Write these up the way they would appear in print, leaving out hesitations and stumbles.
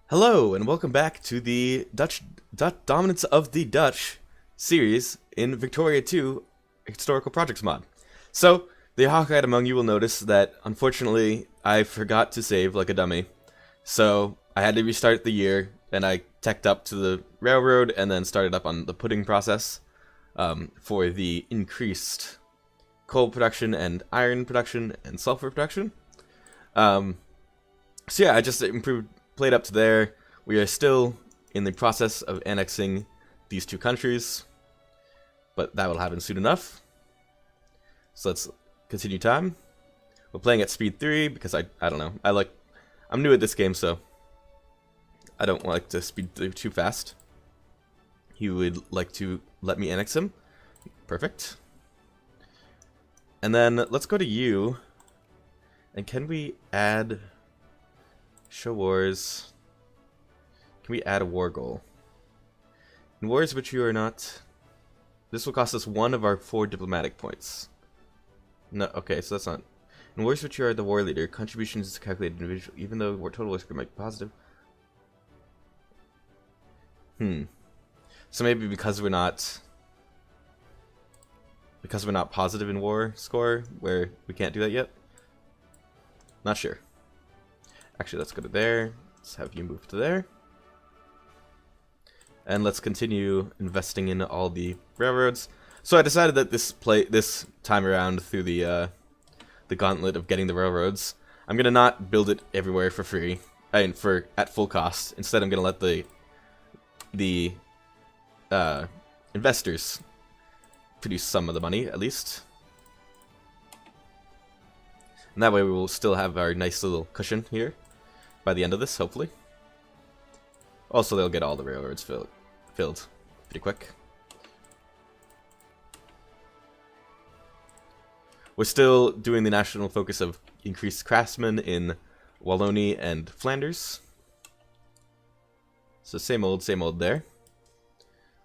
Hello, and welcome back to the Dutch Dominance of the Dutch series in Victoria 2 Historical Projects mod. So, the hawk-eyed among you will notice that, unfortunately, I forgot to save like a dummy. So, I had to restart the year, and I teched up to the railroad, and then started up on the pudding process for the increased coal production, and iron production, and sulfur production. So yeah, I just played up to there. We are still in the process of annexing these two countries, but that will happen soon enough. So let's continue time. We're playing at speed 3 because I don't know. I'm new at this game, so I don't like to speed through too fast. He would like to let me annex him. Perfect. And then let's go to you. And can we add show wars? Can we add a war goal? In wars which you are not, this will cost us 1 of our 4 diplomatic points. No, okay, so that's not. In wars which you are the war leader, contributions is calculated individually, even though total war score might be positive. So maybe because we're not positive in war score, where we can't do that yet. Not sure. Actually, let's go to there. Let's have you move to there. And let's continue investing in all the railroads. So I decided that this time around, through the gauntlet of getting the railroads, I'm gonna not build it everywhere for free. At full cost. Instead, I'm gonna let the investors produce some of the money, at least. And that way we will still have our nice little cushion here by the end of this, hopefully. Also, they'll get all the railroads filled pretty quick. We're still doing the national focus of increased craftsmen in Wallonie and Flanders. So same old there.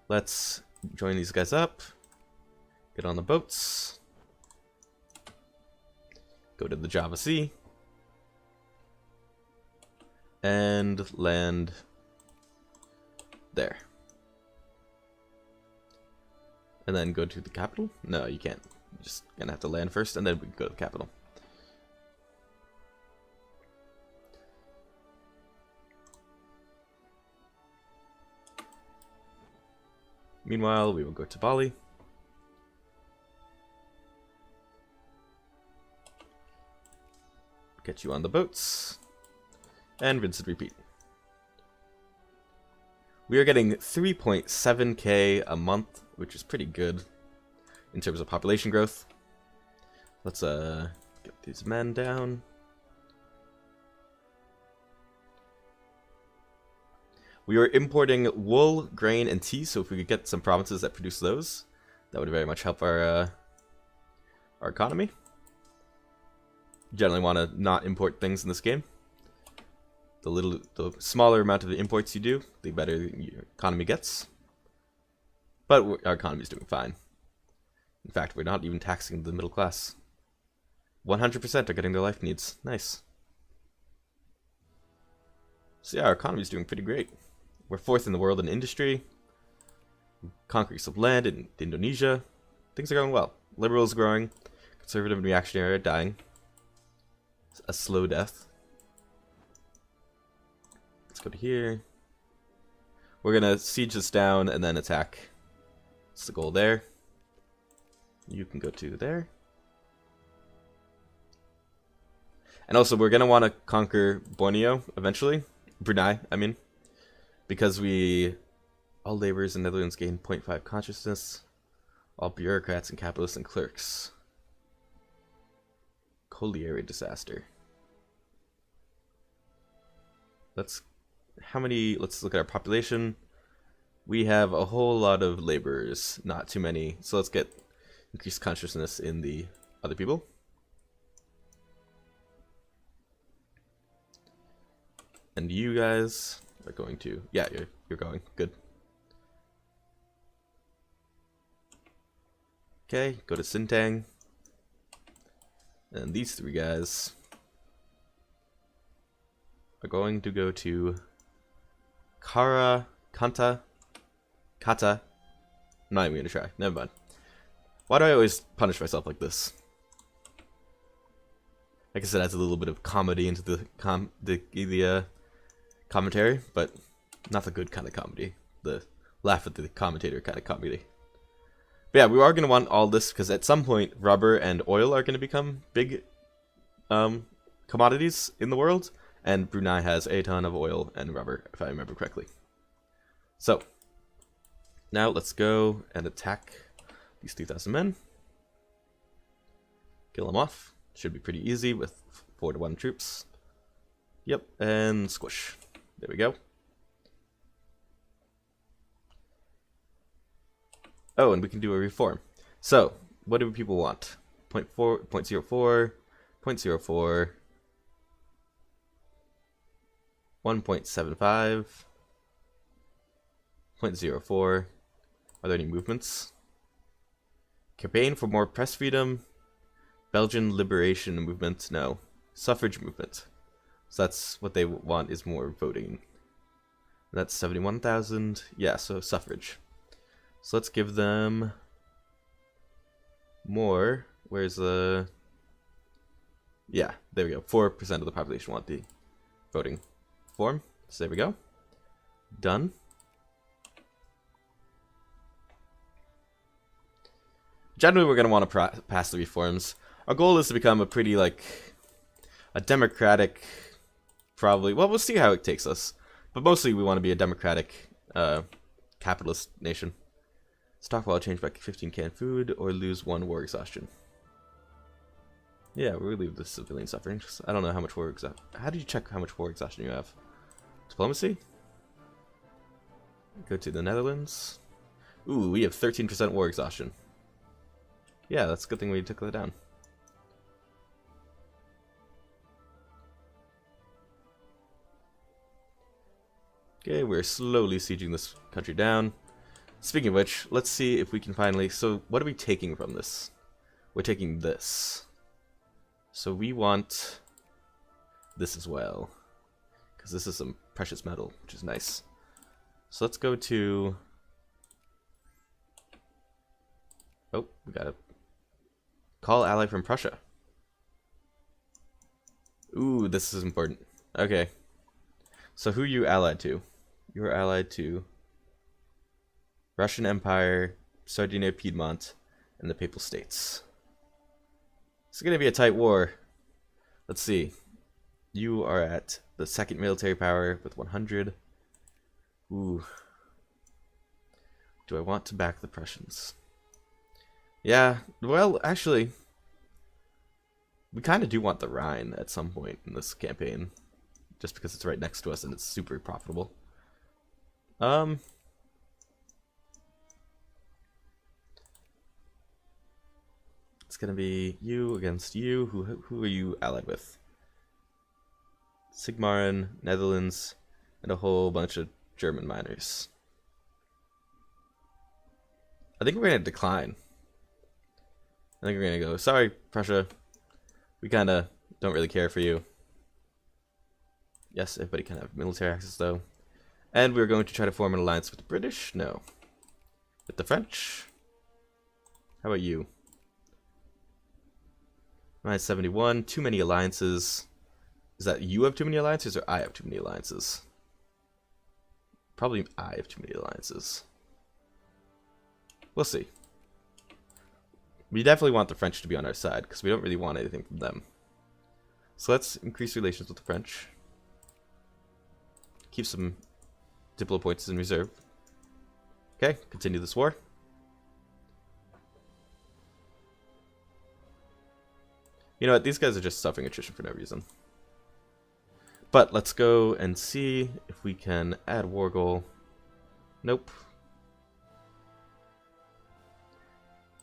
Let's join these guys up. Get on the boats. Go to the Java Sea. And land there. And then go to the capital? No, you can't. You're just gonna have to land first, and then we can go to the capital. Meanwhile, we will go to Bali. Get you on the boats. And rinse and repeat. We are getting 3.7k a month, which is pretty good in terms of population growth. Let's get these men down. We are importing wool, grain, and tea, so if we could get some provinces that produce those, that would very much help our economy. Generally want to not import things in this game. The smaller amount of the imports you do, the better your economy gets. But our economy is doing fine. In fact, we're not even taxing the middle class. 100% are getting their life needs. Nice. So yeah, our economy is doing pretty great. We're 4th in the world in industry. Conquering some land in Indonesia. Things are going well. Liberals growing. Conservative and reactionary are dying. A slow death. Let's go to here. We're gonna siege this down and then attack. That's the goal there. You can go to there. And also, we're gonna want to conquer Borneo eventually. Brunei, I mean. Because all laborers in the Netherlands gain 0.5 consciousness. All bureaucrats and capitalists and clerks. Colliery disaster. Let's look at our population. We have a whole lot of laborers, not too many. So let's get increased consciousness in the other people. And you guys are going to, yeah, you're going, good. Okay, go to Sintang. And these 3 guys are going to go to Kanta. Kata. I'm not even gonna try. Never mind. Why do I always punish myself like this? I guess it adds a little bit of comedy into the commentary, but not the good kind of comedy. The laugh at the commentator kind of comedy. But yeah, we are gonna want all this because at some point, rubber and oil are gonna become big commodities in the world, and Brunei has a ton of oil and rubber, if I remember correctly. So now let's go and attack these 3,000 men. Kill them off. Should be pretty easy with 4-to-1 troops. Yep, and squish. There we go. Oh, and we can do a reform. So, what do people want? 0.4, 0.04, 0.04, 1.75, 0.04. Are there any movements? Campaign for more press freedom. Belgian liberation movement. No. Suffrage movement. So that's what they want, is more voting. That's 71,000. Yeah, so suffrage. So let's give them more. Where's the... Yeah, there we go. 4% of the population want the voting form. So there we go. Done. Generally, we're going to want to pass the reforms. Our goal is to become a pretty, like, a democratic, probably, well, we'll see how it takes us. But mostly we want to be a democratic, capitalist nation. Stockpile change by 15 canned food, or lose 1 war exhaustion. Yeah, we'll leave the civilian suffering. I don't know how much war exhaustion. How do you check how much war exhaustion you have? Diplomacy? Go to the Netherlands. Ooh, we have 13% war exhaustion. Yeah, that's a good thing we took that down. Okay, we're slowly sieging this country down. Speaking of which, let's see if we can finally... So, what are we taking from this? We're taking this. So we want this as well, because this is some precious metal, which is nice. So let's go to... Oh, we gotta call ally from Prussia. Ooh, this is important. Okay. So who are you allied to? You're allied to Russian Empire, Sardinia, Piedmont, and the Papal States. It's gonna be a tight war. Let's see. You are at the second military power with 100. Ooh. Do I want to back the Prussians? Yeah, well, actually, we kind of do want the Rhine at some point in this campaign, just because it's right next to us and it's super profitable. It's gonna be you against you. Who are you allied with? Sigmarin, Netherlands, and a whole bunch of German miners. I think we're gonna decline. I think we're gonna go, sorry, Prussia. We kinda don't really care for you. Yes, everybody can have military access though. And we're going to try to form an alliance with the British? No. With the French? How about you? Alliance 71, too many alliances. Is that you have too many alliances or I have too many alliances? Probably I have too many alliances. We'll see. We definitely want the French to be on our side, because we don't really want anything from them. So let's increase relations with the French. Keep some Diplo points in reserve. Okay, continue this war. You know what, these guys are just suffering attrition for no reason. But let's go and see if we can add war goal. Nope.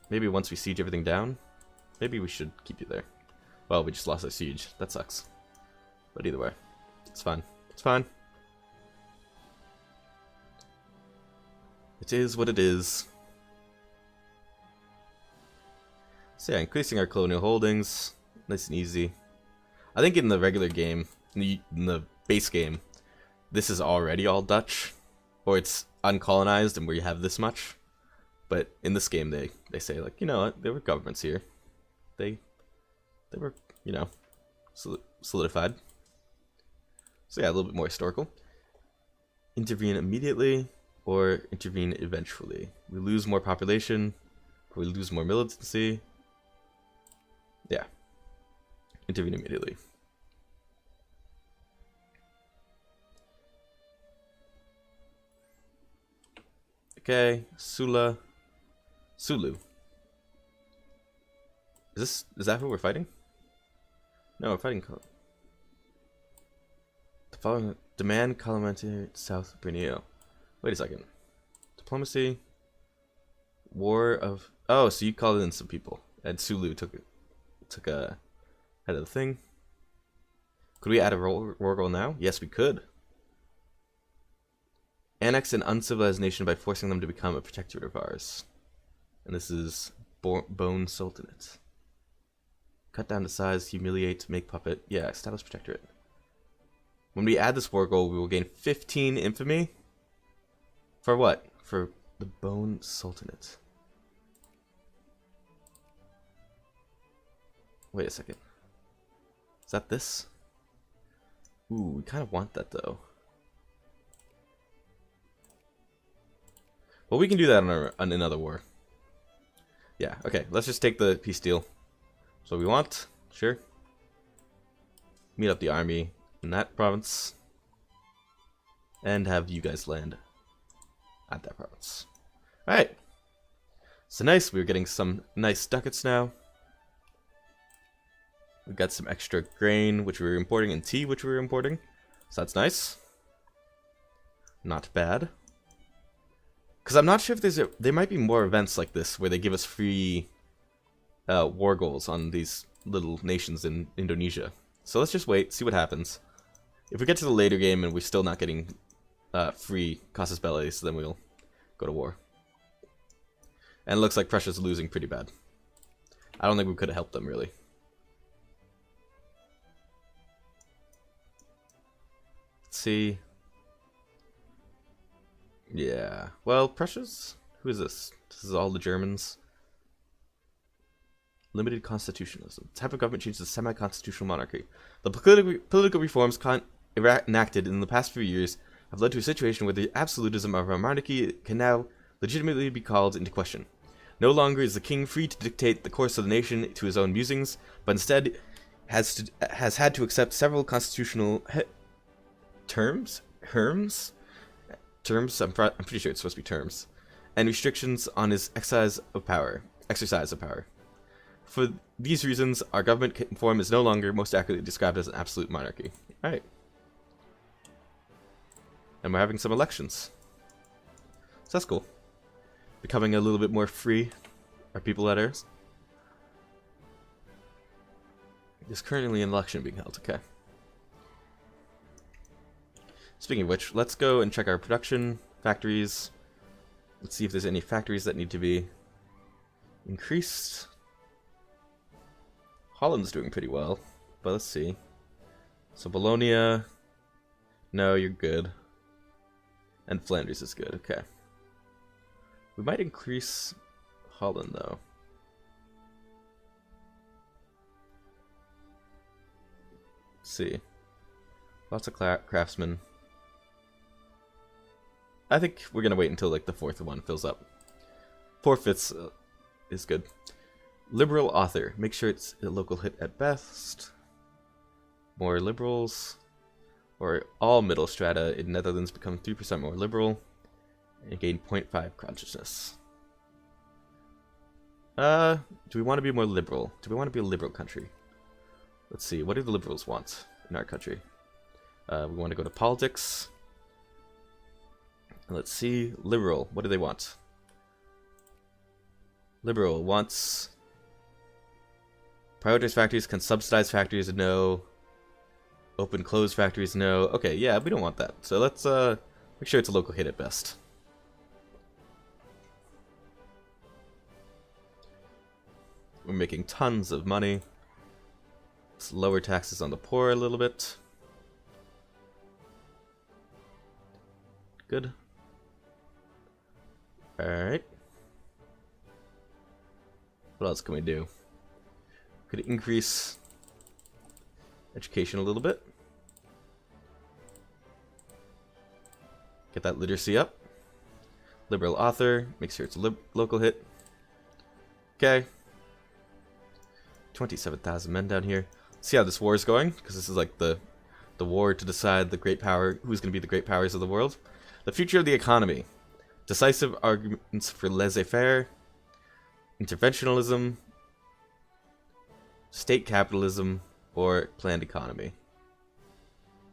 Maybe once we siege everything down, maybe we should keep you there. Well, we just lost our siege. That sucks. But either way, it's fine. It's fine. It is what it is. So yeah, increasing our colonial holdings. Nice and easy. I think in the regular game, in the base game, this is already all Dutch, or it's uncolonized and we have this much. But in this game, they say, like, you know what, there were governments here. They were, you know, solidified. So yeah, a little bit more historical. Intervene immediately or intervene eventually. We lose more population, or we lose more militancy. Yeah. Intervene immediately. Okay, Sulu. Is that who we're fighting? No, we're fighting. The following demand Parliamentary South Borneo. Wait a second. Diplomacy. War of. Oh, so you called in some people, and Sulu took a head of the thing. Could we add a war goal now? Yes, we could. Annex an uncivilized nation by forcing them to become a protectorate of ours. And this is Bone Sultanate. Cut down to size, humiliate, make puppet. Yeah, establish protectorate. When we add this war goal, we will gain 15 infamy. For what? For the Bone Sultanate. Wait a second. Is that this? Ooh, we kind of want that though. Well, we can do that on another war. Yeah, okay. Let's just take the peace deal. So we want, sure. Meet up the army in that province. And have you guys land at that province. Alright. So nice, we're getting some nice ducats now. We got some extra grain, which we were importing, and tea, which we were importing. So that's nice. Not bad. Because I'm not sure if there might be more events like this where they give us free war goals on these little nations in Indonesia. So let's just wait, see what happens. If we get to the later game and we're still not getting free casus belli, so then we'll go to war. And it looks like Prussia's losing pretty bad. I don't think we could have helped them, really. Let's see. Yeah. Well, Prussia's... Who is this? This is all the Germans. Limited constitutionalism. The type of government changes to semi-constitutional monarchy. The political reforms enacted in the past few years have led to a situation where the absolutism of our monarchy can now legitimately be called into question. No longer is the king free to dictate the course of the nation to his own musings, but instead has had to accept several constitutional terms. I'm pretty sure it's supposed to be terms, and restrictions on his exercise of power. For these reasons, our government form is no longer most accurately described as an absolute monarchy. Alright. And we're having some elections. So that's cool. Becoming a little bit more free. Our people at ours. There's currently an election being held, okay. Speaking of which, let's go and check our production factories. Let's see if there's any factories that need to be increased. Holland's doing pretty well, but let's see. So Bologna, no, you're good. And Flanders is good, okay. We might increase Holland, though. Let's see. Lots of craftsmen. I think we're gonna wait until like the fourth one fills up. 4/5 is good. Liberal author. Make sure it's a local hit at best. More liberals. Or all middle strata in Netherlands become 3% more liberal. And gain 0.5 consciousness. Do we want to be more liberal? Do we want to be a liberal country? Let's see. What do the liberals want in our country? We want to go to politics. Let's see. Liberal. What do they want? Liberal wants... Prioritize factories, can subsidize factories, no. Open close factories, no. Okay, yeah, we don't want that. So let's make sure it's a local hit at best. We're making tons of money. Let's lower taxes on the poor a little bit. Good. Alright. What else can we do? Could increase education a little bit. Get that literacy up. Liberal author. Make sure it's a local hit. Okay. 27,000 men down here. See how this war is going, because this is like the war to decide the great power, who's going to be the great powers of the world. The future of the economy. Decisive arguments for laissez-faire, interventionism, state capitalism, or planned economy.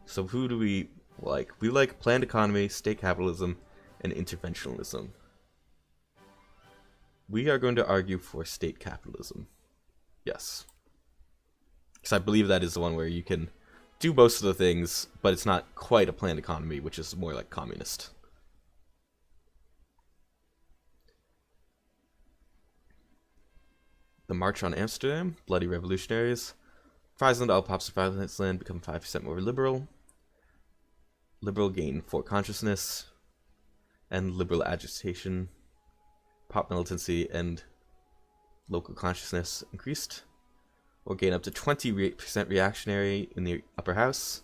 So who do we like? We like planned economy, state capitalism, and interventionism. We are going to argue for state capitalism. Yes. Because I believe that is the one where you can do most of the things, but it's not quite a planned economy, which is more like communist. The March on Amsterdam, Bloody Revolutionaries. Friesland, all pops of Friesland become 5% more liberal. Liberal gain for consciousness. And liberal agitation. Pop militancy and local consciousness increased. Or gain up to 20% reactionary in the upper house.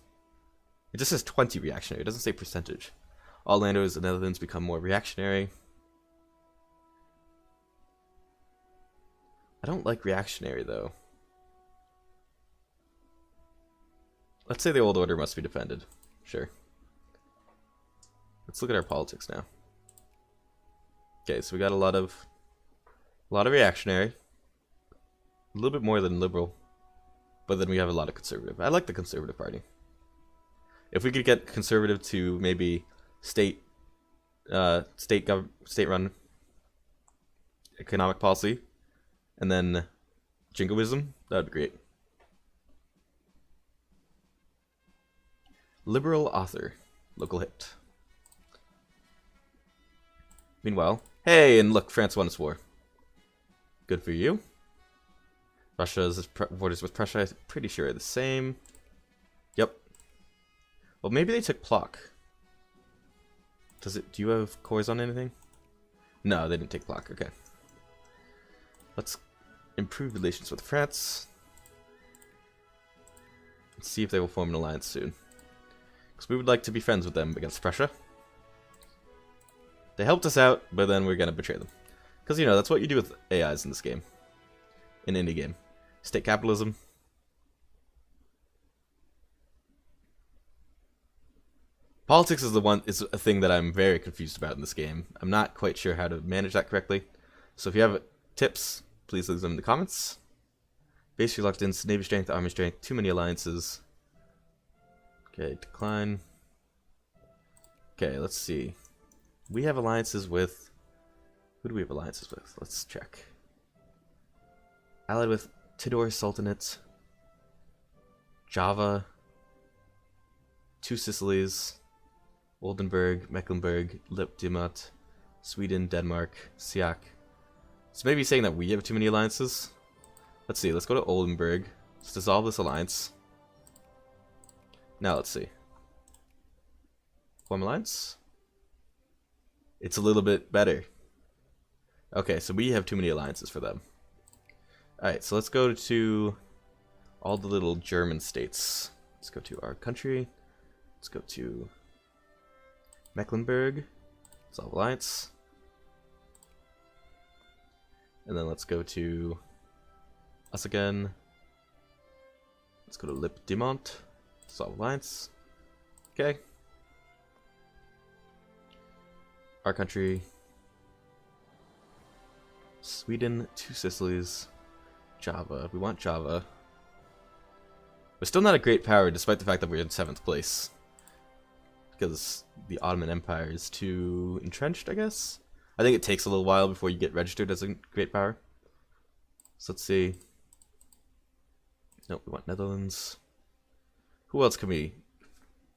It just says 20 reactionary, it doesn't say percentage. All landowners in the Netherlands become more reactionary. I don't like reactionary though. Let's say the old order must be defended. Sure. Let's look at our politics now. Okay, so we got a lot of reactionary. A little bit more than liberal. But then we have a lot of conservative. I like the conservative party. If we could get conservative to maybe state-run economic policy, and then jingoism, that would be great. Liberal author, local hit. Meanwhile, hey, and look, France won its war. Good for you. Russia's borders with Prussia, I'm pretty sure, are the same. Yep. Well, maybe they took Plock. Do you have cores on anything? No, they didn't take Plock. Okay. Let's improve relations with France. Let's see if they will form an alliance soon. Because we would like to be friends with them against Prussia. They helped us out, but then we're going to betray them. Because, you know, that's what you do with AIs in this game. In any game. State capitalism. Politics is a thing that I'm very confused about in this game. I'm not quite sure how to manage that correctly. So if you have tips, please leave them in the comments. Base reluctance, navy strength, army strength, too many alliances. Okay, decline. Okay, let's see. We have alliances with... Who do we have alliances with? Let's check. Allied with Tidor Sultanate, Java, Two Sicilies, Oldenburg, Mecklenburg, Lip-Dimot, Sweden, Denmark, Siak. So maybe saying that we have too many alliances. Let's see, let's go to Oldenburg. Let's dissolve this alliance. Now let's see. Form alliance? It's a little bit better. Okay, so we have too many alliances for them. Alright, so let's go to all the little German states. Let's go to our country. Let's go to Mecklenburg. Dissolve alliance. And then let's go to us again. Let's go to Lip-Dimont. Dissolve alliance. Okay. Our country. Sweden, Two Sicilies. Java. We want Java. We're still not a great power despite the fact that we're in 7th place. Because the Ottoman Empire is too entrenched, I guess? I think it takes a little while before you get registered as a great power. So let's see. Nope, we want Netherlands. Who else can we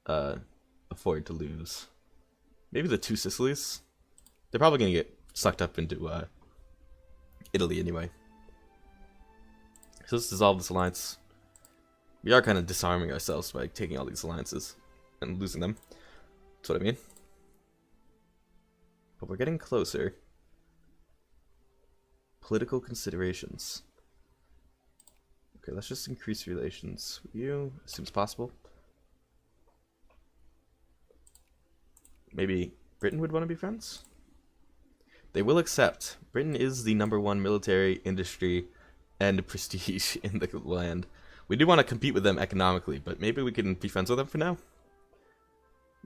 afford to lose? Maybe the Two Sicilies? They're probably going to get sucked up into Italy anyway. So let's dissolve this alliance. We are kind of disarming ourselves by taking all these alliances and losing them. That's what I mean. but we're getting closer. Political considerations. Okay, let's just increase relations with you as soon as possible. Maybe Britain would want to be friends? They will accept. Britain is the #1 military, industry, and prestige in the land. We do want to compete with them economically, but maybe we can be friends with them for now?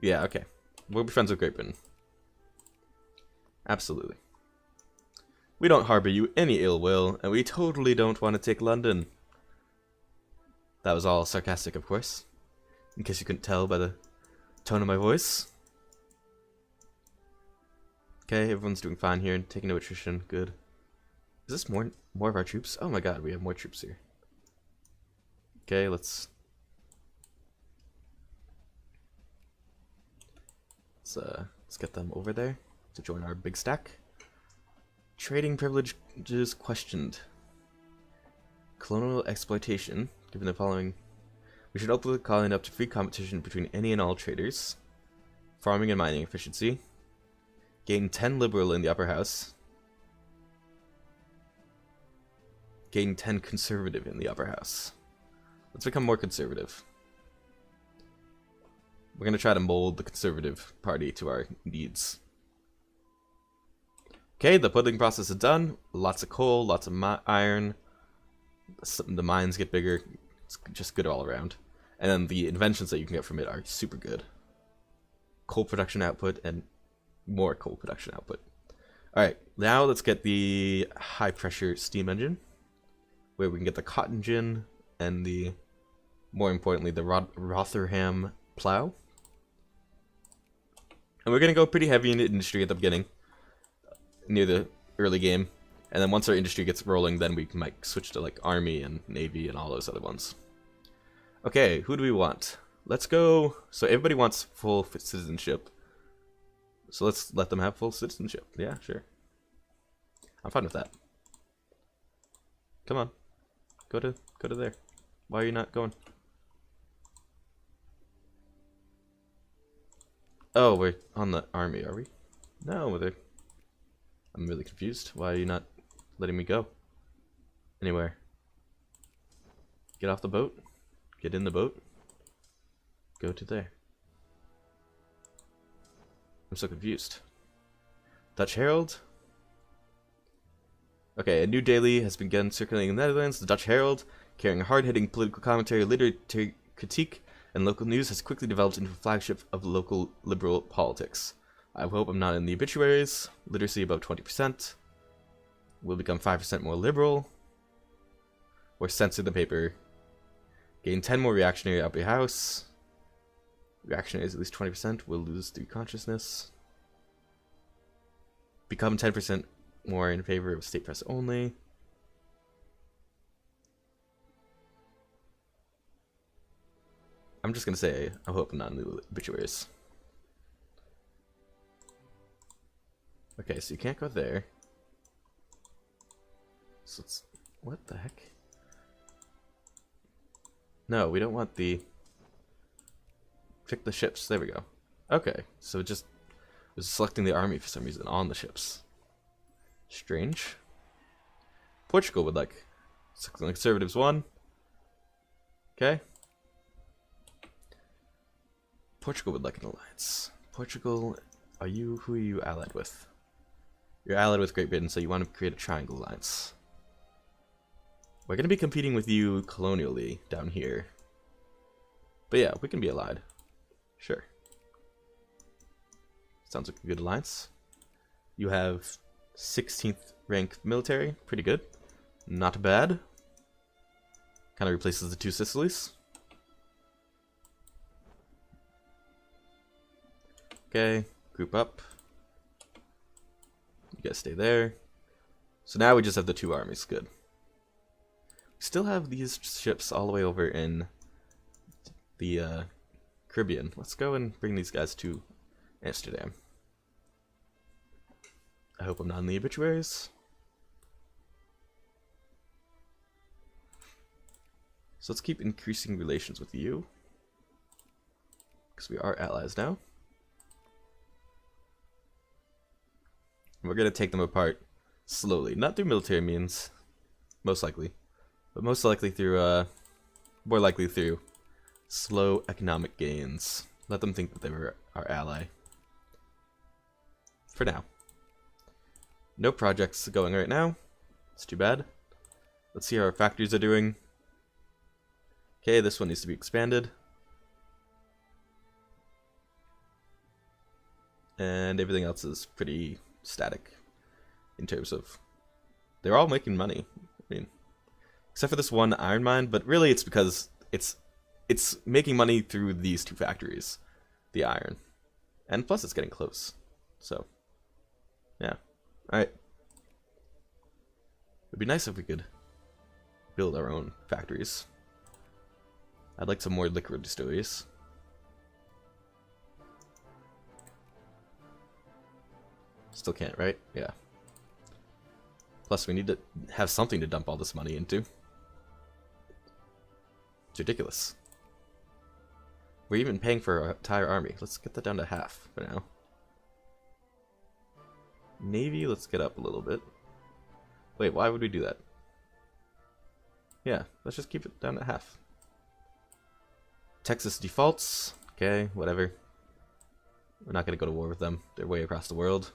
Yeah, okay. We'll be friends with Great Britain. Absolutely. We don't harbor you any ill will, and we totally don't want to take London. That was all sarcastic, of course. In case you couldn't tell by the tone of my voice. Okay, everyone's doing fine here, taking no attrition, good. Is this more of our troops? Oh my god, we have more troops here. Okay, let's get them over there to join our big stack. Trading privileges questioned. Colonial exploitation, given the following. We should open the colony up to free competition between any and all traders. Farming and mining efficiency. Gain 10 liberal in the upper house. Gain 10 conservative in the upper house. Let's become more conservative. We're going to try to mold the conservative party to our needs. Okay, the pudding process is done. Lots of coal, lots of iron. The mines get bigger. It's just good all around. And then the inventions that you can get from it are super good. Coal production output and more coal production output. Alright, now let's get the high pressure steam engine, where we can get the cotton gin and the, more importantly, the Rotherham plow. And we're going to go pretty heavy into industry at the beginning, near the early game. And then once our industry gets rolling, then we might switch to like army and navy and all those other ones. Okay, who do we want? Let's go. So everybody wants full citizenship. So let's let them have full citizenship. Yeah, sure. I'm fine with that. Come on. Go to there. Why are you not going? Oh, we're on the army, are we? No, we're there. I'm really confused. Why are you not letting me go anywhere? Get off the boat. Get in the boat. Go to there. I'm so confused. Dutch Herald. Okay, a new daily has begun circulating in the Netherlands. The Dutch Herald, carrying hard-hitting political commentary, literary critique, and local news, has quickly developed into a flagship of local liberal politics. I hope I'm not in the obituaries. Literacy above 20%. Will become 5% more liberal. Or censor the paper. Gain 10 more reactionary upper house. Reactionaries at least 20%. Will lose 3 consciousness. Become 10% more in favor of state press only. I'm just going to say, I hope I'm not in the obituaries. Okay, so you can't go there. So it's... what the heck? No, we don't want the... pick the ships. There we go. Okay, so it just was selecting the army for some reason on the ships. Strange. Portugal would like... conservatives won. Okay. Portugal would like an alliance. Portugal, who are you allied with? You're allied with Great Britain, so you want to create a triangle alliance. We're going to be competing with you colonially down here. But yeah, we can be allied. Sure. Sounds like a good alliance. You have 16th rank military. Pretty good. Not bad. Kind of replaces the 2 Sicilies. Okay, group up. You guys stay there. So now we just have the 2 armies. Good. We still have these ships all the way over in the Caribbean. Let's go and bring these guys to Amsterdam. I hope I'm not in the obituaries. So let's keep increasing relations with you, because we are allies now. And we're going to take them apart slowly. Not through military means, most likely. But most likely through, more likely through slow economic gains. Let them think that they were our ally. For now. No projects going right now. It's too bad. Let's see how our factories are doing. Okay, this one needs to be expanded. And everything else is pretty static in terms of... They're all making money. I mean, except for this one iron mine, but really it's because it's making money through these two factories. The iron. And plus it's getting close. So, yeah. Alright. It'd be nice if we could build our own factories. I'd like some more liquor distilleries. Still can't, right? Yeah. Plus, we need to have something to dump all this money into. It's ridiculous. We're even paying for our entire army. Let's get that down to half for now. Navy, let's get up a little bit. Wait, why would we do that? Yeah, let's just keep it down to half. Texas defaults. Okay, whatever. We're not going to go to war with them. They're way across the world.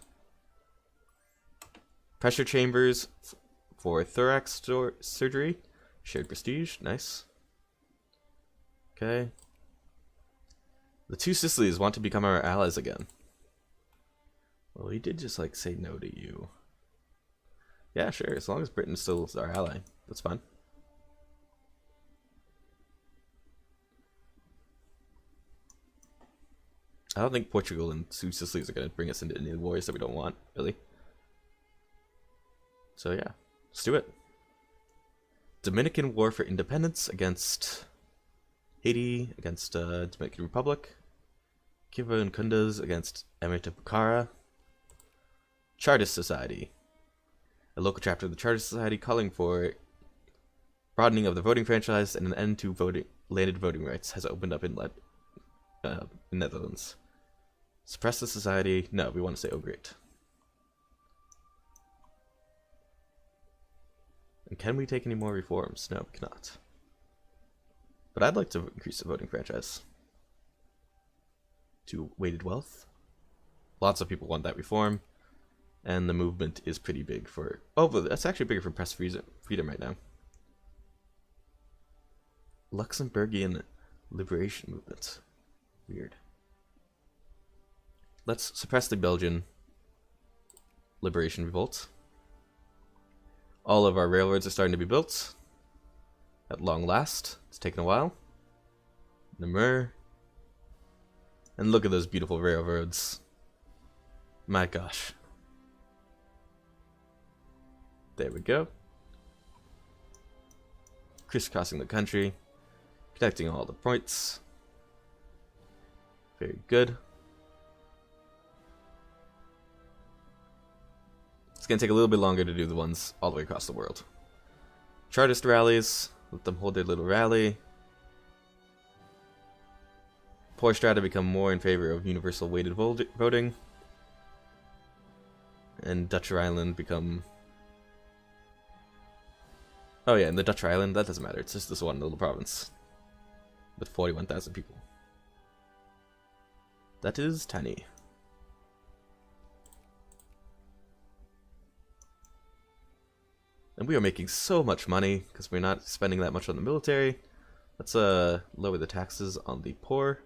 Pressure chambers for thorax surgery. Shared prestige. Nice. Okay. The two Sicilies want to become our allies again. Well, he did just, like, say no to you. Yeah, sure. As long as Britain still is our ally. That's fine. I don't think Portugal and two Sicilies are going to bring us into any wars that we don't want, really. So yeah, let's do it. Dominican War for Independence against Haiti, against Dominican Republic. Cuba and Kundas against Emirate of Bukhara. Chartist Society. A local chapter of the Chartist Society calling for broadening of the voting franchise and an end to landed voting rights has opened up in Netherlands. Suppress the society. No, we want to say, oh great. And can we take any more reforms? No, we cannot. But I'd like to increase the voting franchise to weighted wealth. Lots of people want that reform. And the movement is pretty big for... Oh, but that's actually bigger for press freedom right now. Luxembourgian liberation movement. Weird. Let's suppress the Belgian liberation revolt. All of our railroads are starting to be built. At long last. It's taken a while. Namur. And look at those beautiful railroads. My gosh. There we go. Crisscrossing the country. Connecting all the points. Very good. It's going to take a little bit longer to do the ones all the way across the world. Chartist rallies. Let them hold their little rally. Poor strata become more in favor of universal weighted voting. And Dutcher Island become... Oh yeah, and the Dutcher Island, that doesn't matter. It's just this one little province. With 41,000 people. That is tiny. And we are making so much money because we're not spending that much on the military. Let's lower the taxes on the poor.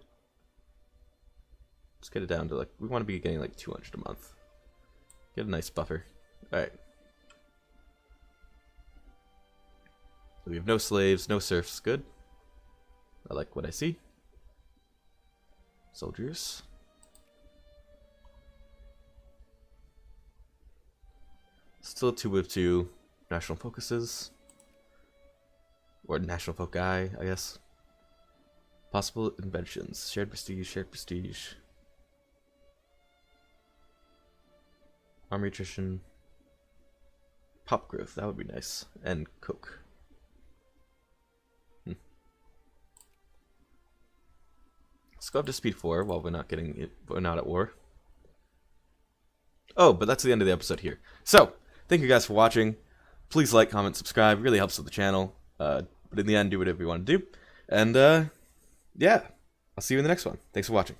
Let's get it down to like, we want to be getting like 200 a month. Get a nice buffer. Alright. We have no slaves, no serfs. Good. I like what I see. Soldiers. Still 2 with 2 national focuses. Or national foci, I guess. Possible inventions. Shared prestige, shared prestige. Army attrition. Pop growth, that would be nice. And coke. Let's go up to speed 4 while we're not at war. Oh, but that's the end of the episode here. So, thank you guys for watching. Please like, comment, subscribe. It really helps with the channel. But in the end, do whatever you want to do. And, yeah. I'll see you in the next one. Thanks for watching.